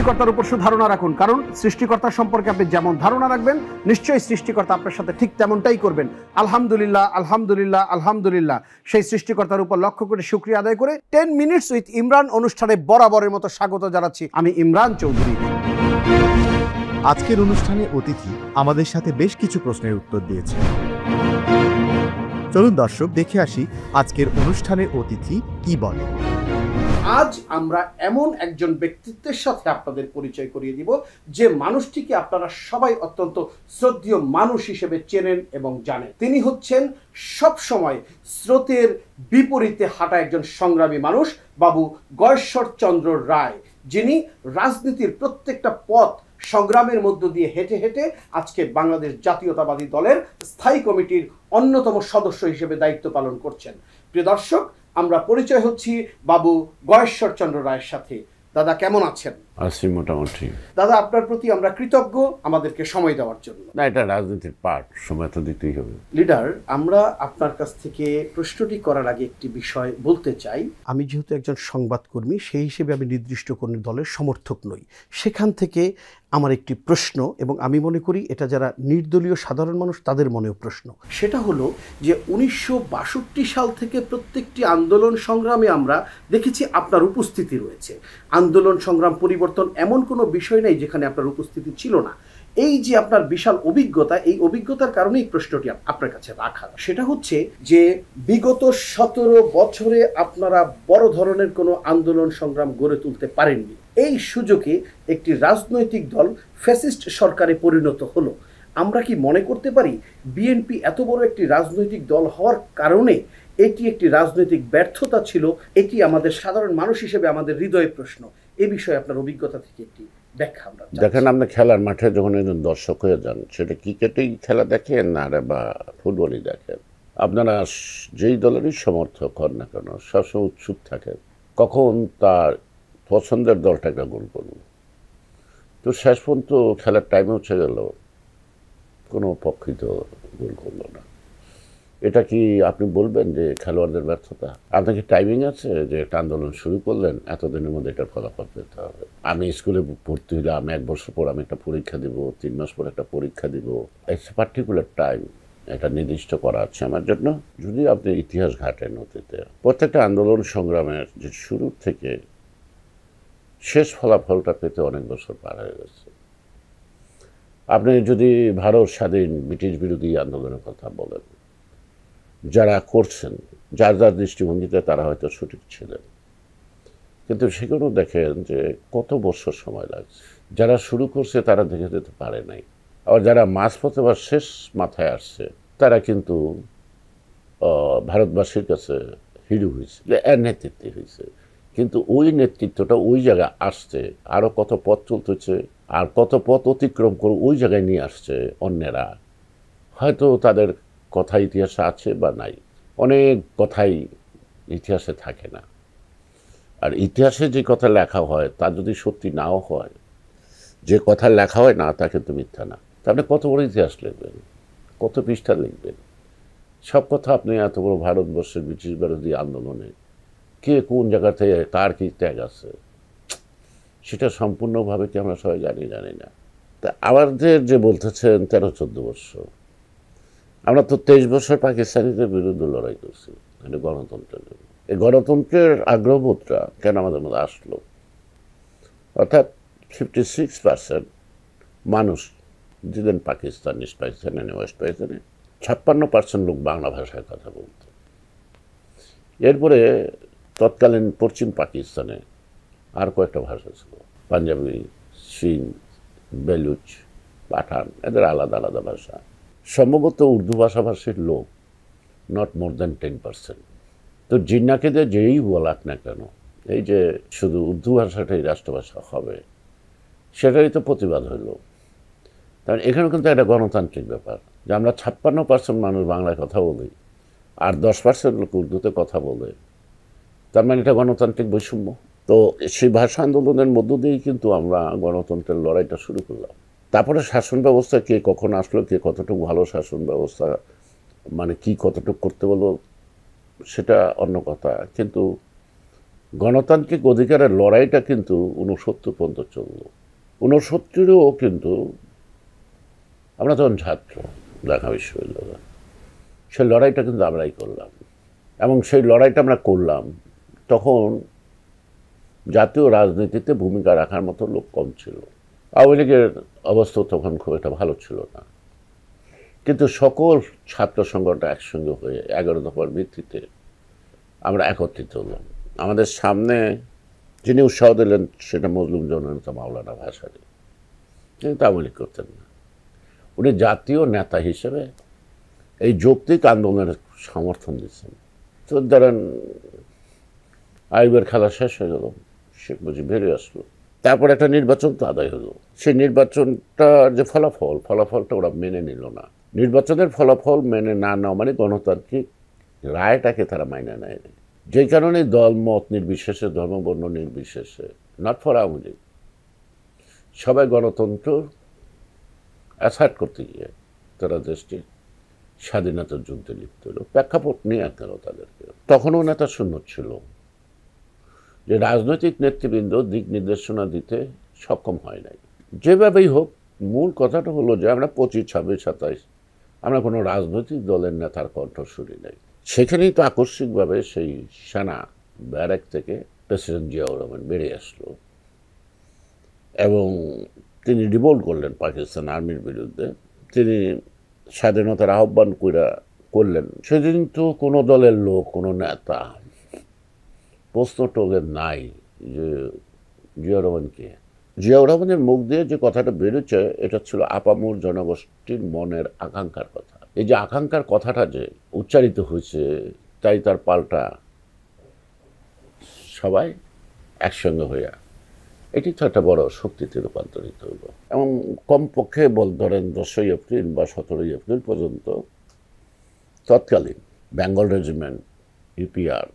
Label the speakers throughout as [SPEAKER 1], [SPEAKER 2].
[SPEAKER 1] সৃষ্টিকর্তার উপর ধারণা রাখুন, কারণ সৃষ্টিকর্তা সম্পর্কে আপনি যেমন ধারণা রাখবেন নিশ্চয়ই সৃষ্টিকর্তা আপনার সাথে ঠিক তেমনটাই করবেন। আলহামদুলিল্লাহ, আলহামদুলিল্লাহ, আলহামদুলিল্লাহ। সেই সৃষ্টিকর্তার উপর লক্ষ্য করে শুকরিয়া আদায় করে 10 মিনিটস উইথ ইমরান অনুষ্ঠানে বরাবরের মতো স্বাগত জানাচ্ছি আমি ইমরান চৌধুরী।
[SPEAKER 2] আজকের অনুষ্ঠানে অতিথি আমাদের সাথে বেশ কিছু প্রশ্নের উত্তর দিয়েছে। চলুন দর্শক দেখে আসি আজকের অনুষ্ঠানের অতিথি কি বলে।
[SPEAKER 1] আজ আমরা এমন একজন ব্যক্তিত্বের সাথে আপনাদের পরিচয় করিয়ে দিব যে মানুষটিকে আপনারা সবাই অত্যন্ত শ্রদ্ধেয় মানুষ হিসেবে চেনেন এবং জানেন। তিনি হচ্ছেন সব সময় স্রোতের বিপরীতে হাঁটা একজন সংগ্রামী মানুষ, বাবু গয়েশ্বরচন্দ্র রায়, যিনি রাজনীতির প্রত্যেকটা পথ সংগ্রামের মধ্য দিয়ে হেঁটে হেঁটে আজকে বাংলাদেশ জাতীয়তাবাদী দলের স্থায়ী কমিটির অন্যতম সদস্য হিসেবে দায়িত্ব পালন করছেন। প্রিয় দর্শক, আমরা পরিচয় হচ্ছি বাবু গয়েশ্বরচন্দ্র রায়ের সাথে। দাদা কেমন আছেন?
[SPEAKER 3] আছি মোটামুটি।
[SPEAKER 1] দাদা আপনার প্রতি আমরা কৃতজ্ঞ আমাদেরকে সময় দেওয়ার জন্য।
[SPEAKER 3] না, এটা রাজনীতির পার্ট, সময় তো দিতেই হবে।
[SPEAKER 1] লিডার, আমরা আপনার কাছ থেকে প্রশ্নটি করার আগে একটি বিষয় বলতে চাই। আমি যেহেতু একজন সংবাদকর্মী, সেই হিসেবে আমি নির্দিষ্ট কোনো দলের সমর্থক নই। সেখান থেকে আমার একটি প্রশ্ন, এবং আমি মনে করি এটা যারা নির্দলীয় সাধারণ মানুষ তাদের মনেও প্রশ্ন, সেটা হলো যে 1962 সাল থেকে প্রত্যেকটি আন্দোলন সংগ্রামে আমরা দেখেছি আপনার উপস্থিতি রয়েছে। আন্দোলন সংগ্রাম পরিবর্তন এমন কোনো বিষয় নেই যেখানে আপনার উপস্থিতি ছিল না। এই যে আপনার বিশাল অভিজ্ঞতা, এই অভিজ্ঞতার কারণেই প্রশ্নটি আপনার কাছে রাখা। সেটা হচ্ছে যে বিগত 17 বছরে আপনারা বড় ধরনের কোনো আন্দোলন সংগ্রাম গড়ে তুলতে পারেননি। এই সুযোগে একটি রাজনৈতিক দল ফ্যাসিস্ট সরকারে পরিণত হলো। আমরা কি মনে করতে পারি বিএনপি এত বড় একটি রাজনৈতিক দল হওয়ার কারণে এটি একটি রাজনৈতিক ব্যর্থতা ছিল? এটি আমাদের সাধারণ মানুষ হিসেবে আমাদের হৃদয় প্রশ্ন। এ বিষয়ে আপনার অভিজ্ঞতা থেকে একটি ব্যাখ্যা আমরা
[SPEAKER 3] দেখেন, আপনি খেলার মাঠে যখন একজন দর্শক হয়ে যান, সেটা ক্রিকেটেই খেলা দেখেন না বা ফুটবলই দেখেন, আপনারা যেই দলেরই সমর্থক হন না কেন সবসময় উৎসুক থাকেন কখন তার পছন্দের দলটাকে গোল করব। তো শেষ পর্যন্ত খেলার টাইমে উঠে গেল, কোনো পক্ষই তো গোল করলো না। এটা কি আপনি বলবেন যে খেলোয়াড়দের ব্যর্থতা? আপনাকে টাইমিং আছে যে একটা আন্দোলন শুরু করলেন, এতদিনের মধ্যে এটার ফলাফল পেতে হবে। আমি স্কুলে ভর্তি হলে আমি 1 বছর পর আমি একটা পরীক্ষা দিব, 3 মাস পর একটা পরীক্ষা দিব। ইটস পার্টিকুলার টাইম, এটা নির্দিষ্ট করা আছে আমার জন্য। যদি আপনি ইতিহাস ঘাটেন অতীতে, প্রত্যেকটা আন্দোলন সংগ্রামের যে শুরু থেকে শেষ ফলাফলটা পেতে অনেক বছর পার হয়ে গেছে। আপনি যদি ভারত স্বাধীন ব্রিটিশ বিরোধী আন্দোলনের কথা বলেন, যারা করছেন যার যার দৃষ্টিভঙ্গিতে তারা হয়তো সঠিক ছিলেন, কিন্তু সেখানেও দেখেন যে কত বছর সময় লাগছে। যারা শুরু করছে তারা দেখে যেতে পারে নাই, আবার যারা মাঝপথে বা শেষ মাথায় আসছে তারা কিন্তু ভারতবাসীর কাছে হিরো হয়েছে, এর নেতৃত্বে হয়েছে। কিন্তু ওই নেতৃত্বটা ওই জায়গায় আসছে, আরও কত পথ চলতেছে, আর কত পথ অতিক্রম করে ওই জায়গায় নিয়ে আসছে অন্যেরা। হয়তো তাদের কথা ইতিহাসে আছে বা নাই, অনেক কথাই ইতিহাসে থাকে না। আর ইতিহাসে যে কথা লেখা হয় তা যদি সত্যি নাও হয়, যে কথা লেখা হয় না তা কিন্তু মিথ্যা না। তা আপনি কত বড় ইতিহাস লিখবেন, কত পৃষ্ঠা লিখবেন? সব কথা আপনি এত বড় ভারতবর্ষের ব্রিটিশ বিরোধী আন্দোলনে কে কোন জায়গা থেকে কার কী ত্যাগ আছে, সেটা সম্পূর্ণভাবে কি আমরা সবাই জানি না। তা আমাদের যে বলতেছেন 13-14 বছর, আমরা তো 23 বছর পাকিস্তানিদের বিরুদ্ধে লড়াই করছি, মানে গণতন্ত্রের জন্য। এই গণতন্ত্রের আগ্রহবোধটা কেন আমাদের মধ্যে আসলো? অর্থাৎ 56% মানুষ দিলেন পাকিস্তান, ইস্ট পাকিস্তানে, ওয়েস্ট পাকিস্তানে, 56% লোক বাংলা ভাষায় কথা বলত। এরপরে তৎকালীন পশ্চিম পাকিস্তানে আর কয়েকটা ভাষা ছিল, পাঞ্জাবি, সিন্ধ, বেলুচ, পাঠান, এদের আলাদা আলাদা ভাষা। সম্ভবত উর্দু ভাষাভাষীর লোক নট মোর দ্যান 10%। তো জিন্নাকে দিয়ে যেই বলাক না কেন, এই যে শুধু উর্দু ভাষাটাই রাষ্ট্রভাষা হবে, সেটাই তো প্রতিবাদ হইল। কারণ এখানে কিন্তু একটা গণতান্ত্রিক ব্যাপার, যে আমরা 56% মানুষ বাংলায় কথা বলি আর 10% লোক উর্দুতে কথা বলে, তার মানে এটা গণতান্ত্রিক বৈষম্য। তো সেই ভাষা আন্দোলনের মধ্য দিয়েই কিন্তু আমরা গণতন্ত্রের লড়াইটা শুরু করলাম। তারপরে শাসন ব্যবস্থা কে কখন আসলো, কে কতটুকু ভালো শাসন ব্যবস্থা, মানে কি কতটুকু করতে বলো, সেটা অন্য কথা। কিন্তু গণতান্ত্রিক অধিকারের লড়াইটা কিন্তু 69 পর্যন্ত চলল। 69-ও কিন্তু আমরা তখন ছাত্র ঢাকা বিশ্ববিদ্যালয়, সেই লড়াইটা কিন্তু আমরাই করলাম, এবং সেই লড়াইটা আমরা করলাম তখন জাতীয় রাজনীতিতে ভূমিকা রাখার মতো লোক কম ছিল। আওয়ামী লীগের অবস্থা তখন খুব একটা ভালো ছিল না, কিন্তু সকল ছাত্র সংগঠন একসঙ্গে হয়ে 11 দফার ভিত্তিতে আমরা একত্রিত হলাম। আমাদের সামনে যিনি উৎসাহ দিলেন সেটা মজলুম জননেতা মাওলানা ভাসানী, কিন্তু আওয়ামী লীগ করতেন না। উনি জাতীয় নেতা হিসেবে এই যৌক্তিক আন্দোলনের সমর্থন দিচ্ছেন। তো ধরেন আইবের খেলা শেষ হয়ে গেল, শেখ মুজিব বেরিয়ে আসলো, তারপর একটা নির্বাচন তো আদায় হলো। সেই নির্বাচনটার যে ফলাফলটা ওরা মেনে নিল না। নির্বাচনের ফলাফল মেনে না নেওয়া মানে গণতান্ত্রিক রায়টাকে তারা মাইনে নেয়, যেই কারণে দল মত নির্বিশেষে, ধর্মবর্ণ নির্বিশেষে, নট ফর আওয়ামী লীগ, সবাই গণতন্ত্র অ্যাসার্ট করতে গিয়ে তারা দেশটি স্বাধীনতার যুদ্ধে লিপ্ত হলো। প্রেক্ষাপট নিয়ে গেল তাদেরকে। তখনও নেতা শূন্য ছিল, যে রাজনৈতিক নেতৃবৃন্দ দিক নির্দেশনা দিতে সক্ষম হয় নাই। যেভাবেই হোক, মূল কথাটা হলো যে আমরা 25, 26, 27 আমরা কোনো রাজনৈতিক দলের নেতার কণ্ঠ শুনি নাই। সেখানেই তো আকস্মিকভাবে সেই সেনা ব্যারাক থেকে প্রেসিডেন্ট জিয়াউর রহমান বেরিয়ে আসলো এবং তিনি রিভোল্ট করলেন পাকিস্তান আর্মির বিরুদ্ধে। তিনি স্বাধীনতার আহ্বান করলেন। সেদিন তো কোনো দলের লোক, কোনো নেতা প্রশ্ন টোলের নাই যে জিয়াউর রহমানকে। জিয়াউর রহমানের মুখ দিয়ে যে কথাটা বেরোচ্ছে এটা ছিল আপামর জনগোষ্ঠীর মনের আকাঙ্ক্ষার কথা। এই যে আকাঙ্ক্ষার কথাটা যে উচ্চারিত হয়েছে, তাই তার পাল্টা সবাই একসঙ্গে হইয়া এটি তো একটা বড় শক্তিতে রূপান্তরিত হইল। এবং কমপক্ষে ধরেন 10ই এপ্রিল বা 17ই এপ্রিল পর্যন্ত তৎকালীন বেঙ্গল রেজিমেন্ট, ইউপিআর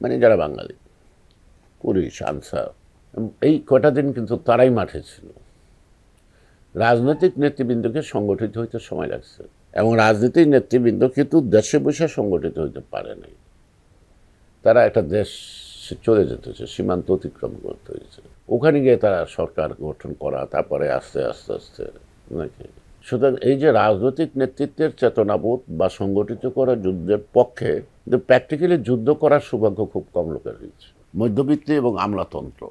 [SPEAKER 3] মানে যারা বাঙালি, পুলিশ, আনসার, এই কটা দিন কিন্তু তারাই মাঠে ছিল। রাজনৈতিক নেতৃবৃন্দকে সংগঠিত হইতে সময় লাগছে, এবং রাজনৈতিক নেতৃবৃন্দ কিন্তু দেশে বসে সংগঠিত হইতে পারে নাই। তারা একটা দেশ চলে যেতে হয়েছে, সীমান্ত অতিক্রম করতে হয়েছে, ওখানে গিয়ে তারা সরকার গঠন করা, তারপরে আস্তে আস্তে নাকি। সুতরাং এই যে রাজনৈতিক নেতৃত্বের চেতনাবোধ বা সংগঠিত করা যুদ্ধের পক্ষে, কিন্তু প্র্যাকটিক্যালি যুদ্ধ করার সৌভাগ্য খুব কম লোকের হয়েছে। মধ্যবিত্ত এবং আমলাতন্ত্র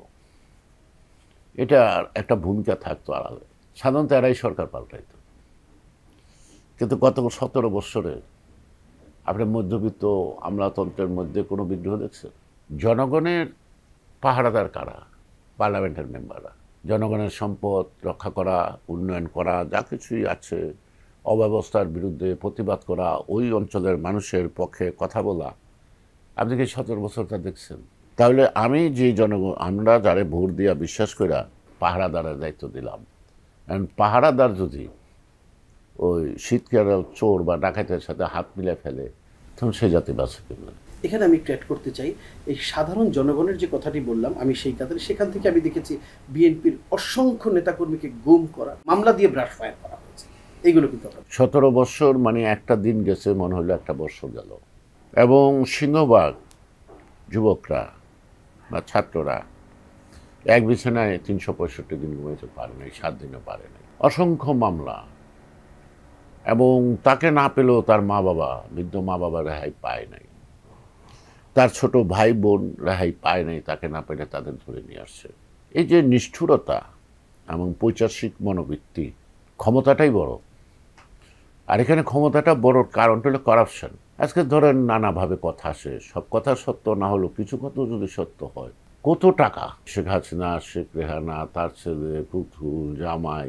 [SPEAKER 3] এটার একটা ভূমিকা থাকতো আড়ালে, সাধারণত এরাই সরকার পাল্টাইত। কিন্তু গত 17 বৎসরে আপনি মধ্যবিত্ত আমলাতন্ত্রের মধ্যে কোনো বিদ্রোহ দেখছেন? জনগণের পাহারাদার কারা? পার্লামেন্টের মেম্বাররা। জনগণের সম্পদ রক্ষা করা, উন্নয়ন করা, যা কিছুই আছে, অব্যবস্থার বিরুদ্ধে প্রতিবাদ করা, ওই অঞ্চলের মানুষের পক্ষে কথা বলা, আপনি কি 17 বছরটা দেখছেন? তাহলে আমি যে আমরা যারা ভোট দিয়া বিশ্বাস করে পাহারাদারের দায়িত্ব দিলাম, কারণ পাহারাদার যদি ওই শীতকাল চোর বা ডাকাতের সাথে হাত মিলে ফেলে, তখন সে জাতি বাঁচে কিনা।
[SPEAKER 1] এখানে আমি একটু অ্যাড করতে চাই, এই সাধারণ জনগণের যে কথাটি বললাম আমি সেই কাতারে, সেখান থেকে আমি দেখেছি বিএনপির অসংখ্য নেতাকর্মীকে গুম করা, মামলা দিয়ে ব্রাশ ফায়ার করা হয়েছে। এইগুলো কিন্তু
[SPEAKER 3] 17 বছর মানে একটা দিন গেছে মনে হলো একটা বছর গেল। এবং সিংহভাগ যুবকরা বা ছাত্ররা এক বিছানায় 365 দিন ঘুমাইতে পারে নাই, 7 দিনও পারে নাই। অসংখ্য মামলা, এবং তাকে না পেলেও তার মা বাবা, বৃদ্ধ মা বাবা রেহাই পায় নাই, তার ছোট ভাই বোন রেহাই পায় নাই, তাকে না পেলে তাদের ধরে নিয়ে আসছে। এই যে নিষ্ঠুরতা এবং পৈশাচিক মনোবৃত্তি, ক্ষমতাটাই বড়। আর এখানে ক্ষমতাটা বড় কারণটা হলো কারাপশন। আজকে ধরেন নানাভাবে কথা আসে, সব কথা সত্য না হলেও কিছু কথা যদি সত্য হয়, কত টাকা শেখ হাসিনা, শেখ রেহানা, তার ছেলে, পুতুল, জামাই,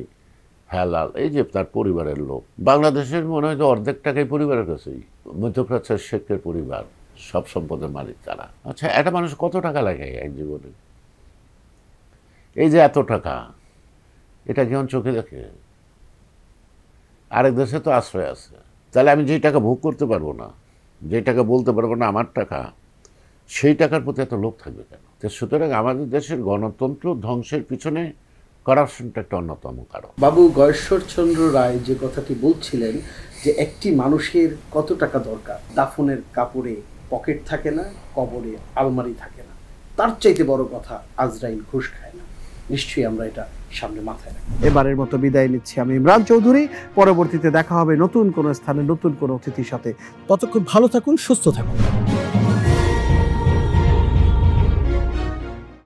[SPEAKER 3] হেলাল, এই যে তার পরিবারের লোক, বাংলাদেশের মনে হয় যে অর্ধেক টাকাই পরিবারের কাছেই। মধ্যপ্রাচ্যের শেখের পরিবার, সব সম্পদের মালিক তারা। আচ্ছা, একটা মানুষ কত টাকা লাগে এক জীবনে? এই যে এত টাকা, এটা কেমন চোখে দেখে? আরেক দেশে তো আশ্রয় আছে। তাহলে আমি যেই টাকা ভোগ করতে পারবো না, যেই টাকা বলতে পারবো না আমার টাকা, সেই টাকার প্রতি এত লোভ থাকবে কেন? তো সুতরাং আমাদের দেশের গণতন্ত্র ধ্বংসের পিছনে কারাপশনটা একটা অন্যতম কারণ।
[SPEAKER 1] বাবু গয়েশ্বরচন্দ্র রায় যে কথাটি বলছিলেন যে একটি মানুষের কত টাকা দরকার দাফনের কাপড়ে, পকেট থাকে না, কবরে আলমারি থাকে না। তার চাইতে বড় কথা, আজরাইল ঘুষ খায় না। নিশ্চয়ই আমরা এটা সামনে মাথায় রাখি। এবারের মতো বিদায় নিচ্ছি আমি ইমরান চৌধুরী। পরবর্তীতে দেখা হবে নতুন কোনো স্থানে নতুন কোনো অতিথির সাথে। ততক্ষণ ভালো থাকুন, সুস্থ থাকুন।